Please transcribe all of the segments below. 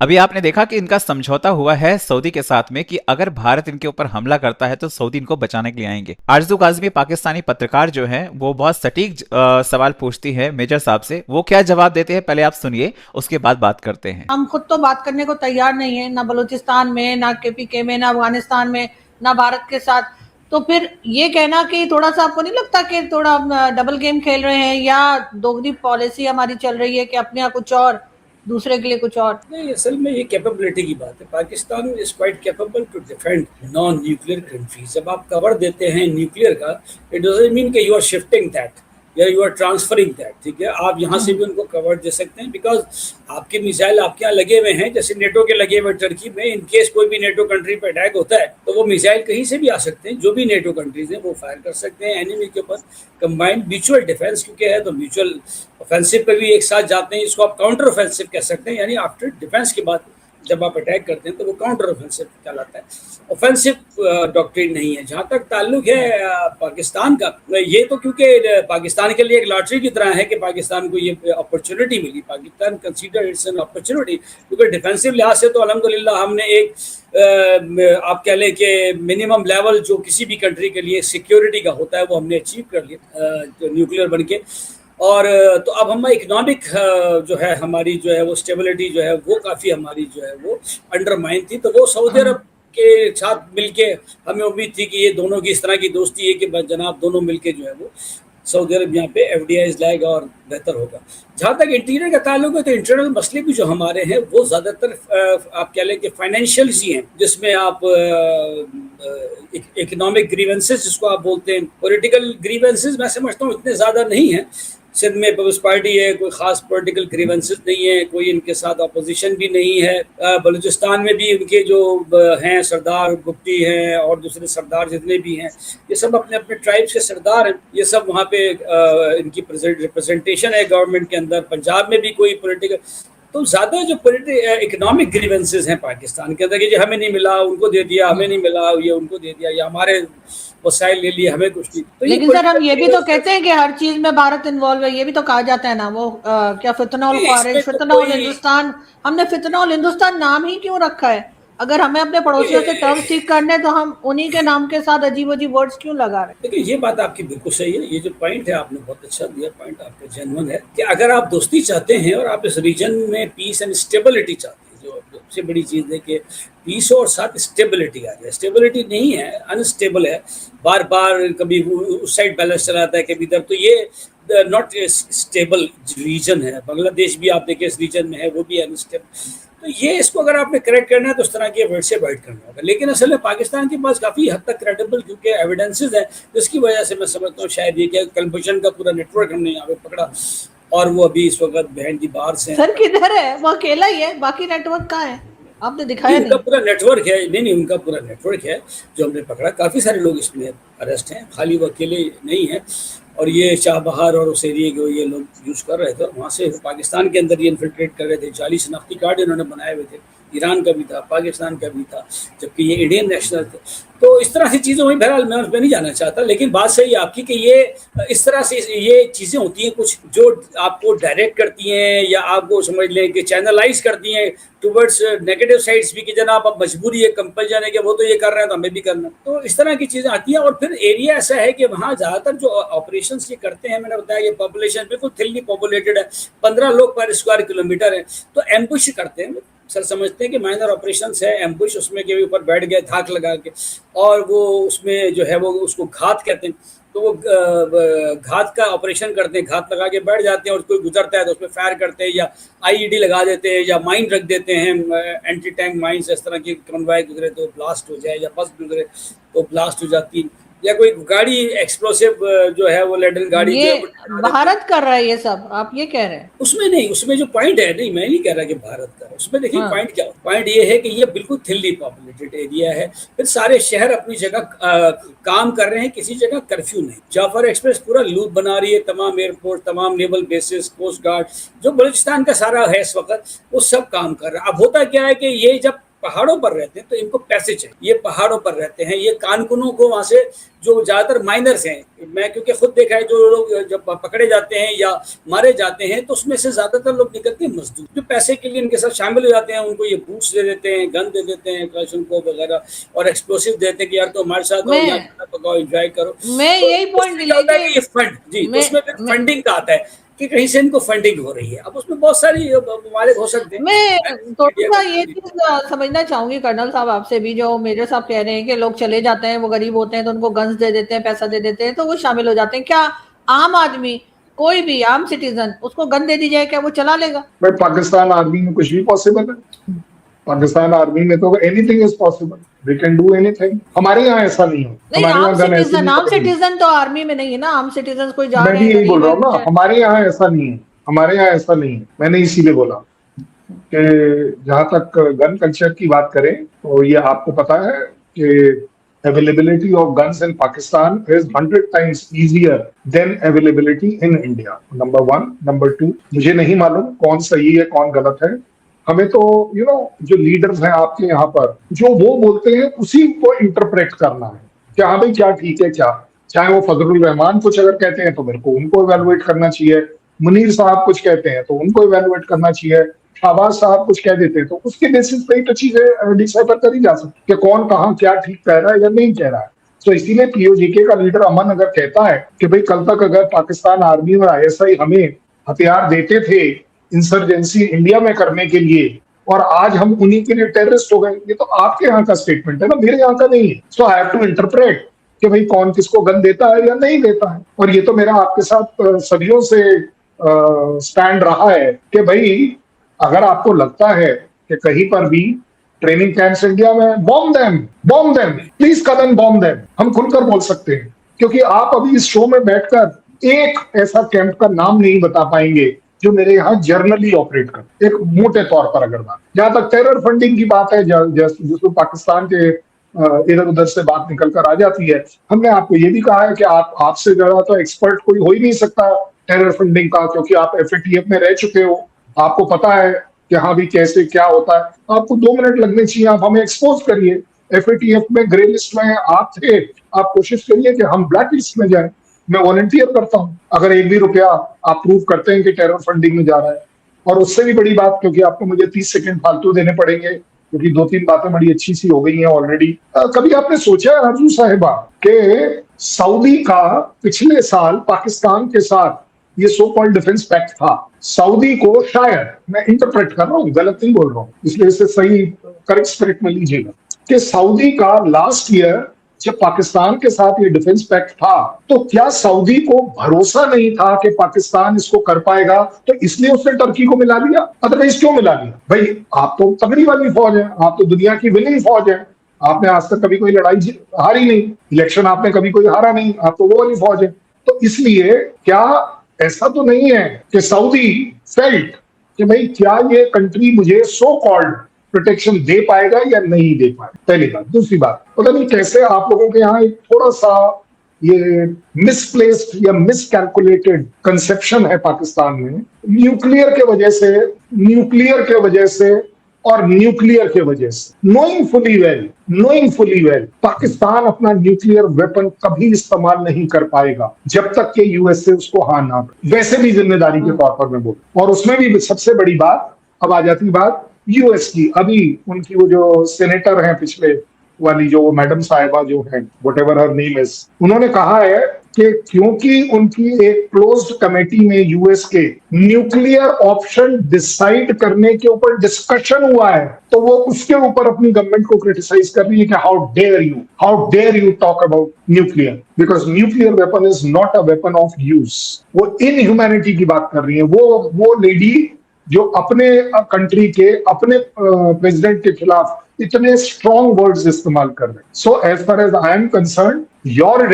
अभी आपने देखा कि इनका समझौता हुआ है सऊदी के साथ में कि अगर भारत इनके ऊपर हमला करता है तो सऊदी इनको बचाने के लिए आएंगे। आरजू काज़मी पाकिस्तानी पत्रकार जो है वो बहुत सटीक सवाल पूछती है मेजर साहब से। वो क्या जवाब देते हैं पहले आप सुनिए, उसके बाद बात करते हैं। हम खुद तो बात करने को तैयार नहीं है, ना बलूचिस्तान में, ना केपीके में, ना अफगानिस्तान में, ना भारत के साथ। तो फिर ये कहना कि थोड़ा सा आपको नहीं लगता कि थोड़ा डबल गेम खेल रहे हैं, या दोगली पॉलिसी हमारी चल रही है कि अपने यहाँ कुछ और, दूसरे के लिए कुछ और? नहीं, असल में ये कैपेबिलिटी की बात है। Pakistan is quite capable to defend non nuclear countries. जब आप कवर देते हैं न्यूक्लियर का, इट डजंट मीन कि यू आर शिफ्टिंग दैट या यू आर ट्रांसफरिंग दैट। ठीक है, आप यहाँ से भी उनको कवर दे सकते हैं, बिकॉज आपके मिसाइल आपके यहाँ लगे हुए हैं, जैसे नेटो के लगे हुए टर्की में। इन केस कोई भी नेटो कंट्री पर अटैक होता है तो वो मिसाइल कहीं से भी आ सकते हैं, जो भी नेटो कंट्रीज हैं वो फायर कर सकते हैं एनिमी के ऊपर। कंबाइंड म्यूचुअल डिफेंस क्योंकि है, तो म्यूचुअल ऑफेंसिव पे भी एक साथ जाते हैं। इसको आप काउंटर ऑफेंसिव कह सकते हैं, यानी आफ्टर डिफेंस के बाद जब आप अटैक करते हैं तो वो काउंटर ऑफेंसिव कहलाता है। ऑफेंसिव डॉक्ट्रिन नहीं है। जहाँ तक ताल्लुक है पाकिस्तान का, ये तो क्योंकि पाकिस्तान के लिए एक लॉटरी की तरह है कि पाकिस्तान को ये अपॉर्चुनिटी मिली। Pakistan consider it's an opportunity, क्योंकि डिफेंसिव लिहाज से तो अल्हम्दुलिल्लाह हमने एक आप कह लें कि मिनिमम लेवल जो किसी भी कंट्री के लिए सिक्योरिटी का होता है वो हमने अचीव कर लिया न्यूक्लियर बन के। और तो अब हम इकोनॉमिक जो है हमारी जो है वो स्टेबिलिटी जो है वो काफ़ी हमारी जो है वो अंडरमाइन थी। तो वो सऊदी अरब के साथ मिलके हमें उम्मीद थी कि ये दोनों की इस तरह की दोस्ती है कि जनाब दोनों मिलके जो है वो सऊदी अरब यहाँ पे एफडीआईज लाएगा और बेहतर होगा। जहाँ तक इंटीरियर का ताल्लुक है तो इंटरनल मसले भी जो हमारे हैं वो ज़्यादातर आप कह लें कि फाइनेंशियल ही हैं, जिसमें आप इकोनॉमिक ग्रीवेंसेस जिसको आप बोलते हैं। पॉलिटिकल ग्रीवेंसेस मैं समझता हूँ इतने ज़्यादा नहीं हैं। सिंध में पीपल्स पार्टी है, कोई खास पॉलिटिकल ग्रीवेंसेस नहीं है, कोई इनके साथ अपोजिशन भी नहीं है। बलूचिस्तान में भी इनके जो हैं सरदार गुप्ती हैं और दूसरे सरदार जितने भी हैं, ये सब अपने अपने ट्राइब्स के सरदार हैं। ये सब वहाँ पे इनकी रिप्रेजेंटेशन है गवर्नमेंट के अंदर। पंजाब में भी कोई पॉलिटिकल, तो ज़्यादा जो इकोनॉमिक ग्रीवेंसेस हैं पाकिस्तान के अंदर कि जो हमें नहीं मिला उनको दे दिया, हमें नहीं मिला ये उनको दे दिया, या हमारे वसाइल ले लिए हमें कुछ नहीं। तो लेकिन सर हम ये भी तो कहते हैं कि हर चीज में भारत इन्वॉल्व है, ये भी तो कहा जाता है ना। वो क्या फितनॉल खारिज, तो फितनॉल हिंदुस्तान, हमने फितनॉल हिंदुस्तान नाम ही क्यों रखा है? अगर हमें अपने पड़ोसियों से टर्म्स ठीक करने तो हम उन्हीं के नाम के साथ अजीब अजीब वर्ड्स क्यों लगा रहे हैं? देखिए ये बात आपकी बिल्कुल सही है। ये जो पॉइंट है आपने बहुत अच्छा दिया, पॉइंट आपका जेन्युइन है कि अगर आप दोस्ती चाहते हैं और आप इस रीजन में पीस एंड स्टेबिलिटी चाहते हैं, जो सबसे बड़ी चीज़ है कि पीस और साथ स्टेबिलिटी आ जाए। स्टेबिलिटी नहीं है, अनस्टेबल है, बार बार कभी उस साइड बैलेंस चला जाता है कभी इधर, तो ये नॉट स्टेबल रीजन है। बांग्लादेश भी आप देखें इस रीजन में है, वो भी अनस्टेबल। तो ये इसको अगर आपने करेक्ट करना है तो उस तरह के वर्ड से अवॉइड करना होगा। लेकिन असल में पाकिस्तान के पास काफ़ी हद तक क्रेडिबल क्योंकि एविडेंसेस हैं, जिसकी वजह से मैं समझता हूँ शायद ये कि कल्भूषण का पूरा नेटवर्क हमने यहाँ पे पकड़ा और वो अभी इस वक्त बहन दी बाहर से सर किधर है? वो अकेला ही है, बाकी नेटवर्क कहाँ है? आपने दिखाया उनका नहीं। पूरा नेटवर्क है। नहीं, उनका पूरा नेटवर्क है जो हमने पकड़ा। काफ़ी सारे लोग इसमें अरेस्ट हैं, खाली वो अकेले नहीं है। और ये चाबहार और उस एरिए को ये लोग यूज़ कर रहे थे, वहाँ से पाकिस्तान के अंदर ये इन्फिल्ट्रेट कर रहे थे। 40 शनाख्ती कार्ड इन्होंने बनाए हुए थे, ईरान का भी था, पाकिस्तान का भी था, जबकि ये इंडियन नेशनल थे। तो इस तरह की चीज़ों में बहरहाल मैं उसमें नहीं जाना चाहता, लेकिन बात सही है आपकी कि ये इस तरह से ये चीज़ें होती हैं कुछ जो आपको डायरेक्ट करती हैं या आपको समझ लें कि चैनलाइज करती हैं टुवर्ड्स नेगेटिव साइड्स भी, कि जनाब अब मजबूरी है, कंपल्शन है कि वो तो ये कर रहे हैं तो हमें भी करना। तो इस तरह की चीज़ें आती हैं। और फिर एरिया ऐसा है कि वहाँ ज़्यादातर जो ऑपरेशन ये करते हैं, मैंने बताया कि पॉपुलेशन बिल्कुल थिनली पॉपुलेटेड है, 15 लोग पर स्क्वायर किलोमीटर है। तो एम्बुश करते हैं सर, समझते हैं कि माइनर ऑपरेशंस है, एम्बुश उसमें के ऊपर बैठ गए धाक लगा के, और वो उसमें जो है वो उसको घात कहते हैं। तो वो घात का ऑपरेशन करते हैं, घात लगा के बैठ जाते हैं और कोई गुजरता है तो उसमें फायर करते हैं या आईईडी लगा देते हैं या माइन रख देते हैं, एंटी टैंक माइंस। इस तरह की कन्वाय गुजरे तो ब्लास्ट हो जाए, या बस गुजरे तो ब्लास्ट हो जाती, या कोई गाड़ी एक्सप्लोसिव जो है वो लेडल गाड़ी जो ये है भारत कर रहा है ये सब, आप ये कह रहे हैं? उसमें नहीं, उसमें जो पॉइंट है, नहीं मैं नहीं कह रहा कि भारत का, उसमें देखिए हाँ। पॉइंट क्या, पॉइंट ये है कि ये बिल्कुल थिनली पॉपुलेटेड एरिया है। फिर सारे शहर अपनी जगह काम कर रहे हैं, किसी जगह कर्फ्यू नहीं। जाफर एक्सप्रेस पूरा लूप बना रही है, तमाम एयरपोर्ट, तमाम नेवल बेसिस, कोस्ट गार्ड जो बलूचिस्तान का सारा है इस वक्त, वो सब काम कर रहा है। अब होता क्या है कि ये जब पहाड़ों पर रहते हैं तो इनको पैसेज है, ये पहाड़ों पर रहते हैं, ये कानकुनों को वहां से जो ज्यादातर माइनर्स हैं, मैं क्योंकि खुद देखा है, जो लोग जब पकड़े जाते हैं या मारे जाते हैं तो उसमें से ज्यादातर लोग निकलते हैं मजदूर, जो पैसे के लिए इनके साथ शामिल हो जाते हैं। उनको ये बूट्स दे देते हैं, गन दे देते हैं, को वगैरह, और एक्सप्लोसिव देते हैं कि यार तो हमारे साथ आओ, यहाँ खाना पकाओ, एंजॉय करो। मैं तो यही पॉइंट लेके ये फंड जी, उसमें फंडिंग का आता है कि कहीं से इनको फंडिंग हो रही है। अब उसमें बहुत सारी ममालिक हो सकते हैं। मैं थोड़ा सा ये चीज समझना चाहूंगी कर्नल साहब आपसे भी, जो मेजर साहब कह रहे हैं कि लोग चले जाते हैं, वो गरीब होते हैं तो उनको गन्स दे देते हैं, पैसा दे देते हैं, तो वो शामिल हो जाते हैं। क्या आम आदमी, कोई भी आम सिटीजन, उसको गन दे दी जाए, क्या वो चला लेगा? भाई पाकिस्तान आर्मी में कुछ भी पॉसिबल है। पाकिस्तान आर्मी में तो anything is possible, we can do anything. हमारे यहाँ ऐसा नहीं हो। आम सिटीजन तो आर्मी में नहीं है ना, आम सिटीजन कोई जा मैं रहे भी हैं, यही बोल रहा हूँ ना, हमारे यहाँ ऐसा नहीं है, हमारे यहाँ ऐसा नहीं है। मैंने इसीलिए बोला कि जहां तक गन कल्चर की बात करें तो ये आपको पता है कि availability of guns in Pakistan is 100 times easier than availability in India. Number one, number two, मुझे नहीं मालूम कौन सही है कौन गलत है। हमें तो जो लीडर्स हैं आपके यहाँ पर, जो वो बोलते हैं उसी को इंटरप्रेट करना है कि हाँ भाई क्या ठीक है क्या। चाहे वो फजलुर रहमान कुछ अगर कहते हैं तो मेरे को उनको इवेलुएट करना चाहिए, मुनीर साहब कुछ कहते हैं तो उनको इवेलुएट करना चाहिए, शाहबाज साहब कुछ कह देते हैं तो उसके बेसिस पे ही तो चीजें डिसाइड करी जा सकती है कि कौन कहाँ क्या ठीक कह रहा है या नहीं कह रहा है। तो इसीलिए पीओजेके का लीडर अमन अगर कहता है कि भाई कल तक अगर पाकिस्तान आर्मी और आईएसआई हमें हथियार देते थे इंसर्जेंसी इंडिया में करने के लिए, और आज हम उन्हीं के लिए टेररिस्ट हो गए, ये तो आपके यहाँ का स्टेटमेंट है ना, मेरे यहाँ का नहीं है। सो आई हैव टू इंटरप्रेट कि भाई कौन किसको गन देता है या नहीं देता है। और ये तो मेरा आपके साथ सदियों से स्टैंड रहा है कि भाई अगर आपको लगता है कि कहीं पर भी ट्रेनिंग कैंप्स इंडिया में bomb them, please come and bomb them, हम खुलकर बोल सकते हैं। क्योंकि आप अभी इस शो में बैठकर एक ऐसा कैंप का नाम नहीं बता पाएंगे जो मेरे यहाँ जर्नली ऑपरेट कर, एक मोटे तौर पर अगर बात। जहां तक टेरर फंडिंग की बात है, जिसमें पाकिस्तान के इधर उधर से बात निकल कर आ जाती है, हमने आपको ये भी कहा है कि आपसे ज्यादा तो एक्सपर्ट कोई हो ही नहीं सकता टेरर फंडिंग का, क्योंकि आप FATF में रह चुके हो, आपको पता है कि हाँ भी कैसे क्या होता है। आपको 2 मिनट लगने चाहिए, आप हमें एक्सपोज करिए। FATF में ग्रे लिस्ट में आप थे, आप कोशिश करिए कि हम ब्लैक लिस्ट में जाएं। मैं वॉलंटियर करता हूं अगर एक भी रुपया आप प्रूव करते हैं कि टेरर फंडिंग में जा रहा है। और उससे भी बड़ी बात, क्योंकि आपको मुझे 30 सेकंड फालतू देने पड़ेंगे क्योंकि 2-3 बातें बड़ी अच्छी सी हो गई हैं ऑलरेडी। कभी आपने सोचा है राजू साहिबा कि सऊदी का पिछले साल पाकिस्तान के साथ ये सो कॉल्ड डिफेंस पैक्ट था, सऊदी को शायद, मैं इंटरप्रेट कर रहा हूँ, गलत नहीं बोल रहा हूँ, इसलिए इसे सही करेक्ट स्पिरिट में लीजिएगा, कि सऊदी का लास्ट ईयर जब पाकिस्तान के साथ ये डिफेंस पैक्ट था तो क्या सऊदी को भरोसा नहीं था कि पाकिस्तान इसको कर पाएगा, तो इसलिए उसने टर्की को मिला लिया। अदरवाइज क्यों मिला लिया? भाई आप तो तगड़ी वाली फौज है, आप तो दुनिया की विनिंग फौज है, आपने आज तक कभी कोई लड़ाई हारी नहीं, इलेक्शन आपने कभी कोई हारा नहीं, आप तो वो वाली फौज है। तो इसलिए क्या ऐसा तो नहीं है कि सऊदी फेल्ट कि भाई क्या ये कंट्री मुझे सो कॉल्ड प्रोटेक्शन दे पाएगा या नहीं दे पाएगा, पहली बात। दूसरी बात, पता नहीं कैसे आप लोगों के यहाँ एक थोड़ा सा ये मिसप्लेस्ड या मिसकैलकुलेटेड कंसेप्शन है पाकिस्तान में, न्यूक्लियर के वजह से और न्यूक्लियर के वजह से। नोइंग फुली वेल पाकिस्तान अपना न्यूक्लियर वेपन कभी इस्तेमाल नहीं कर पाएगा जब तक कि यूएसए उसको हाँ ना करे, वैसे भी जिम्मेदारी के तौर पर मैं बोल। और उसमें भी सबसे बड़ी बात, अब आ जाती बात यूएस की। अभी उनकी वो जो सेनेटर हैं पिछले वाली, जो मैडम साहिबा जो है, व्हाटएवर हर नेम इज, उन्होंने कहा है कि क्योंकि उनकी एक क्लोज्ड कमेटी में यूएस के न्यूक्लियर ऑप्शन डिसाइड करने के ऊपर डिस्कशन हुआ है, तो वो उसके ऊपर अपनी गवर्नमेंट को क्रिटिसाइज कर रही है कि how dare you talk about nuclear, because nuclear weapon is not a weapon of use. वो इनह्यूमैनिटी की बात कर रही है, वो लेडी जो अपने कंट्री के अपने प्रेसिडेंट के खिलाफ इतने स्ट्रॉन्ग वर्ड्स इस्तेमाल कर रहे हैं। So as far as I am concerned, your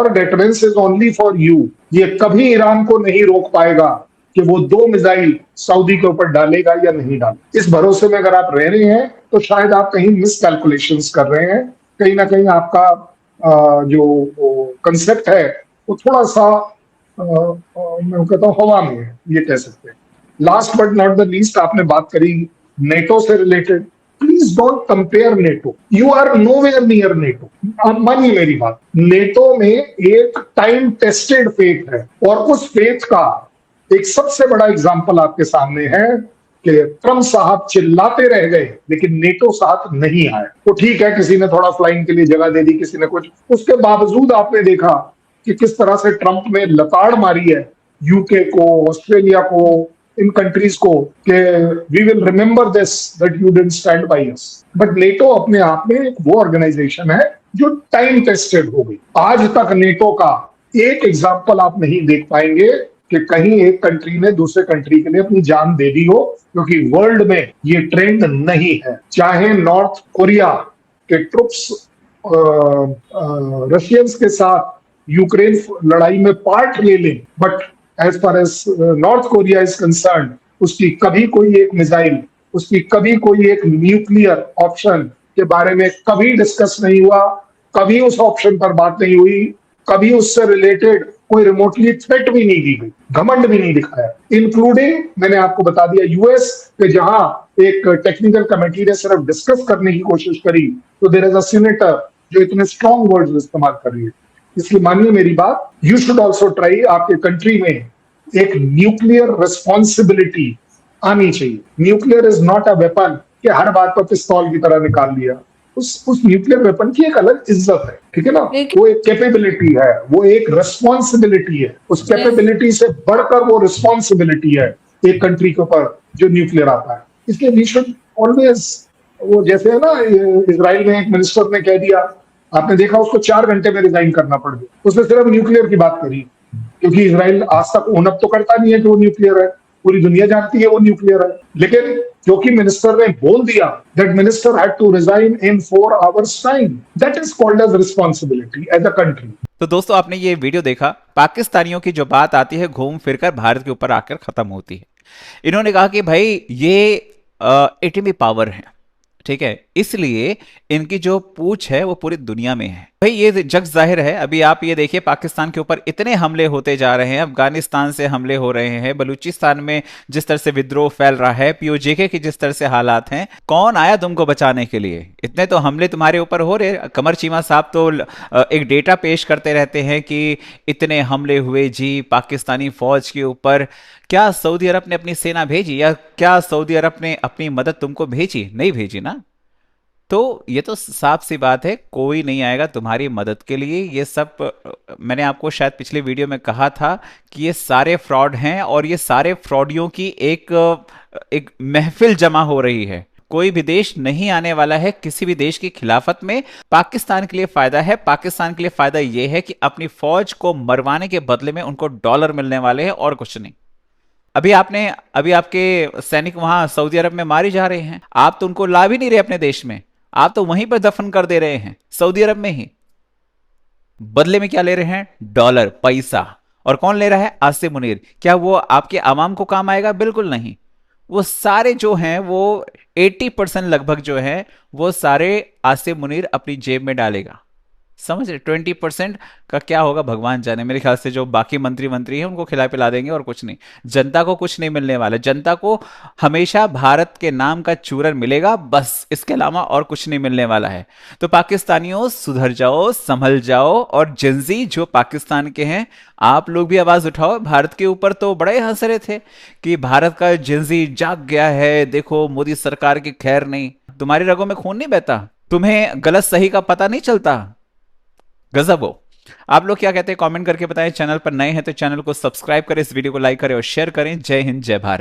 deterrence is only for you. ये कभी ईरान को नहीं रोक पाएगा कि वो 2 मिसाइल सऊदी के ऊपर डालेगा या नहीं डालेगा। इस भरोसे में अगर आप रह रहे हैं तो शायद आप कहीं मिस कैलकुलेशंस कर रहे हैं, कहीं ना कहीं आपका जो कंसेप्ट है वो थोड़ा सा मैं कहता हूँ हवा में है, ये कह सकते हैं। Last but not the least, आपने बात करी नेटो से related, please don't compare NATO, you are nowhere near NATO. आप मानिए मेरी बात, नेटो में एक टाइम टेस्टेड फेथ है, और उस फेथ का एक सबसे बड़ा एग्जाम्पल आपके सामने है कि ट्रम्प साहब चिल्लाते रह गए लेकिन नेटो साथ नहीं आए। वो ठीक है, किसी ने थोड़ा फ्लाइंग के लिए जगह दे दी, किसी ने कुछ, उसके बावजूद आपने देखा कि किस तरह से ट्रंप ने लताड़ मारी है यूके को, ऑस्ट्रेलिया को, इन कंट्रीज को, कि we will remember this that you didn't stand by us. But NATO अपने आप में एक वो ऑर्गेनाइजेशन है जो टाइम टेस्टेड हो गई। आज तक नेटो का एक एग्जाम्पल आप नहीं देख पाएंगे कि कहीं एक कंट्री ने दूसरे कंट्री के लिए अपनी जान दे दी हो, क्योंकि वर्ल्ड में ये ट्रेंड नहीं है। चाहे नॉर्थ कोरिया के ट्रुप्स रशियंस के साथ यूक्रेन लड़ाई में पार्ट ले लें, but as far as North Korea is concerned, उसकी कभी कोई एक मिसाइल, उसकी कभी कोई एक न्यूक्लियर ऑप्शन के बारे में कभी डिस्कस नहीं हुआ, कभी उस ऑप्शन पर बात नहीं हुई, कभी उससे रिलेटेड कोई रिमोटली थ्रेट भी नहीं दी गई, घमंड भी नहीं दिखाया। इंक्लूडिंग मैंने आपको बता दिया यूएस के, जहां एक टेक्निकल कमेटी ने सिर्फ डिस्कस करने की कोशिश करी, तो देयर इज अ सीनेटर जो इतने स्ट्रॉन्ग वर्ड्स इस्तेमाल कर रही है। इसलिए मानिए मेरी बात, यू शुड ऑल्सो ट्राई, आपके कंट्री में एक न्यूक्लियर रिस्पॉन्सिबिलिटी आनी चाहिए। Nuclear is not a weapon कि हर बात पर पिस्तौल की तरह निकाल लिया। उस न्यूक्लियर वेपन की एक अलग इज्जत है, ठीक है ना, वो एक कैपेबिलिटी है, वो एक रिस्पॉन्सिबिलिटी है, उस कैपेबिलिटी से बढ़कर वो रिस्पॉन्सिबिलिटी है एक कंट्री के ऊपर जो न्यूक्लियर आता है। इसलिए वी शुड ऑलवेज, वो जैसे है ना, इजराइल में एक मिनिस्टर ने कह दिया, आपने देखा उसको 4 घंटे में रिजाइन करना पड़ गया, उसने सिर्फ न्यूक्लियर की बात करी, क्योंकि इजराइल आज तक ओन अप तो करता नहीं है कि वो न्यूक्लियर है, पूरी दुनिया जानती है वो न्यूक्लियर है, लेकिन क्योंकि मिनिस्टर ने बोल दिया, that minister had to resign in 4 hours time, that is called as responsibility as a country. तो दोस्तों, आपने ये वीडियो देखा, पाकिस्तानियों की जो बात आती है घूम फिरकर भारत के ऊपर आकर खत्म होती है। इन्होंने कहा कि भाई ये एटमी पावर है, ठीक है, इसलिए इनकी जो पूछ है वो पूरी दुनिया में है। भाई ये जग जाहिर है। अभी आप ये देखिए, पाकिस्तान के ऊपर इतने हमले होते जा रहे हैं, अफगानिस्तान से हमले हो रहे हैं, बलूचिस्तान में जिस तरह से विद्रोह फैल रहा है, पीओजेके की जिस तरह से हालात हैं, कौन आया तुमको बचाने के लिए? इतने तो हमले तुम्हारे ऊपर हो रहे। कमर चीमा साहब तो एक डेटा पेश करते रहते हैं कि इतने हमले हुए जी पाकिस्तानी फौज के ऊपर। क्या सऊदी अरब ने अपनी सेना भेजी, या क्या सऊदी अरब ने अपनी मदद तुमको भेजी? नहीं भेजी ना। तो ये तो साफ सी बात है, कोई नहीं आएगा तुम्हारी मदद के लिए। ये सब मैंने आपको शायद पिछले वीडियो में कहा था कि ये सारे फ्रॉड हैं, और ये सारे फ्रॉडियों की एक महफिल जमा हो रही है। कोई भी देश नहीं आने वाला है किसी भी देश की खिलाफत में। पाकिस्तान के लिए फायदा है, पाकिस्तान के लिए फायदा यह है कि अपनी फौज को मरवाने के बदले में उनको डॉलर मिलने वाले हैं, और कुछ नहीं। अभी आपके सैनिक वहां सऊदी अरब में मारे जा रहे हैं, आप तो उनको ला भी नहीं रहे अपने देश में, आप तो वहीं पर दफन कर दे रहे हैं सऊदी अरब में ही। बदले में क्या ले रहे हैं? डॉलर, पैसा। और कौन ले रहा है? आसिम मुनीर। क्या वो आपके आवाम को काम आएगा? बिल्कुल नहीं। वो सारे जो हैं, वो 80% लगभग जो है, वो सारे आसिम मुनीर अपनी जेब में डालेगा। समझ रहे? 20% का क्या होगा भगवान जाने। मेरे ख्याल से जो बाकी मंत्री हैं उनको खिला पिला देंगे, और कुछ नहीं। जनता को कुछ नहीं मिलने वाला। जनता को हमेशा भारत के नाम का चूरन मिलेगा, बस, इसके अलावा और कुछ नहीं मिलने वाला है। तो पाकिस्तानियों, सुधर जाओ, संभल जाओ। और जिंजी जो पाकिस्तान के हैं, आप लोग भी आवाज उठाओ। भारत के ऊपर तो बड़े हंस रहे थे कि भारत का जिंजी जाग गया है, देखो मोदी सरकार की खैर नहीं। तुम्हारी रगों में खून नहीं बहता? तुम्हें गलत सही का पता नहीं चलता? गजब हो। आप लोग क्या कहते हैं कमेंट करके बताएं। चैनल पर नए हैं तो चैनल को सब्सक्राइब करें, इस वीडियो को लाइक करें और शेयर करें। जय हिंद, जय भारत।